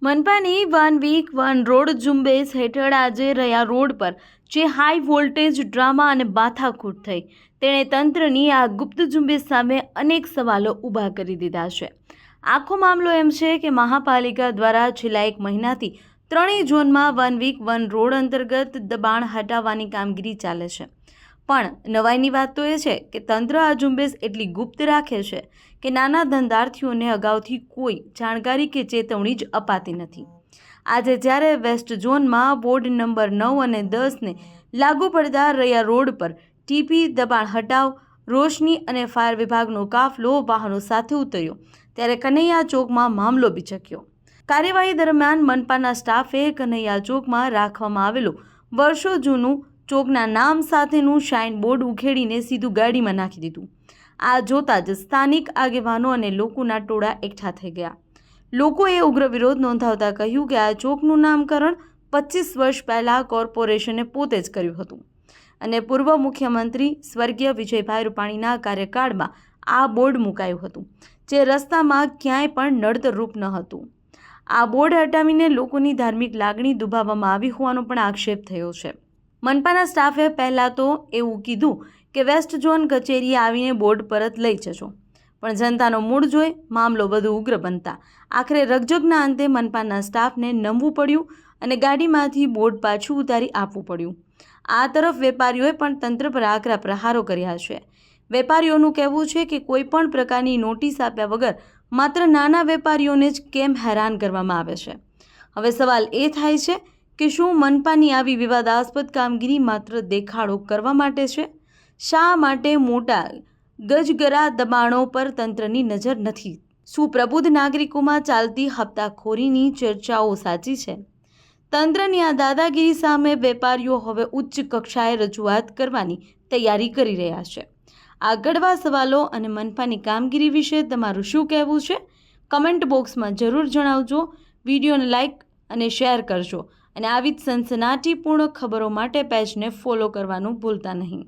મનપાની 1 week 1 road ઝુંબેશ હેઠળ આજે રહ્યા રોડ પર જે હાઈ વોલ્ટેજ ડ્રામા અને માથાકૂટ થઈ તેણે તંત્રની આ ગુપ્ત ઝુંબેશ સામે અનેક સવાલો ઊભા કરી દીધા છે। આખો મામલો એમ છે કે મહાપાલિકા દ્વારા છેલ્લા 1 મહિનાથી ત્રણેય ઝોનમાં 1 વીક 1 રોડ અંતર્ગત દબાણ હટાવવાની કામગીરી ચાલે છે। પણ નવાઈની વાત તો એ છે કે તંત્ર આ ઝુંબેશ એટલી ગુપ્ત રાખે છે કે નાના ધંધાર્થીઓને અગાઉથી કોઈ જાણકારી કે ચેતવણી જ અપાતી નથી। આજે જ્યારે વેસ્ટ ઝોનમાં બોર્ડ નંબર 9 અને 10ને લાગુ પડતા રહ્યા રોડ પર ટીપી દબાણ હટાવ રોશની અને ફાયર વિભાગનો કાફલો વાહનો સાથે ઉતર્યો ત્યારે કનૈયા ચોકમાં મામલો બિચક્યો। કાર્યવાહી દરમિયાન મનપાના સ્ટાફે કનૈયા ચોકમાં રાખવામાં આવેલું વર્ષો જૂનું ચોકના નામ સાથેનું શાઇન બોર્ડ ઉખેડીને સીધું ગાડીમાં નાખી દીધું। આ જોતા જ સ્થાનિક આગેવાનો અને લોકોના ટોળા એકઠા થઈ ગયા। લોકોએ ઉગ્ર વિરોધ નોંધાવતા કહ્યું કે આ ચોકનું નામકરણ 25 વર્ષ પહેલાં કોર્પોરેશને પોતે જ કર્યું હતું અને પૂર્વ મુખ્યમંત્રી સ્વર્ગીય વિજયભાઈ રૂપાણીના કાર્યકાળમાં આ બોર્ડ મુકાયું હતું જે રસ્તામાં ક્યાંય પણ નડતરરૂપ ન હતું। આ બોર્ડ હટાવીને લોકોની ધાર્મિક લાગણી દુભાવવામાં આવી હોવાનો પણ આક્ષેપ થયો છે। મનપાના સ્ટાફે પહેલાં તો એવું કીધું કે વેસ્ટ ઝોન કચેરીએ આવીને બોર્ડ પરત લઈ જશો, પણ જનતાનો મૂડ જોઈ મામલો વધુ ઉગ્ર બનતા આખરે રકઝકના અંતે મનપાના સ્ટાફને નમવું પડ્યું અને ગાડીમાંથી બોર્ડ પાછું ઉતારી આપવું પડ્યું। આ તરફ વેપારીઓએ પણ તંત્ર પર આકરા પ્રહારો કર્યા છે। વેપારીઓનું કહેવું છે કે કોઈ પણ પ્રકારની નોટિસ આપ્યા વગર માત્ર નાના વેપારીઓને જ કેમ હેરાન કરવામાં આવે છે। હવે સવાલ એ થાય છે કે શું મનપાની આવી વિવાદાસ્પદ કામગીરી માત્ર દેખાડો કરવા માટે છે? શા માટે મોટા ગજગરા દબાણો પર તંત્રની નજર નથી? શું પ્રબુદ્ધ નાગરિકોમાં ચાલતી હપ્તાખોરીની ચર્ચાઓ સાચી છે? તંત્રની આ દાદાગીરી સામે વેપારીઓ હવે ઉચ્ચ કક્ષાએ રજૂઆત કરવાની તૈયારી કરી રહ્યા છે। આ કડવા સવાલો અને મનપાની કામગીરી વિશે તમારું શું કહેવું છે? કમેન્ટ બોક્સમાં જરૂર જણાવજો। વિડીયોને લાઇક અને શેર કરજો અને આવી જ સનસનાટીપૂર્ણ ખબરો માટે પેજને ફોલો કરવાનું ભૂલતા નહીં।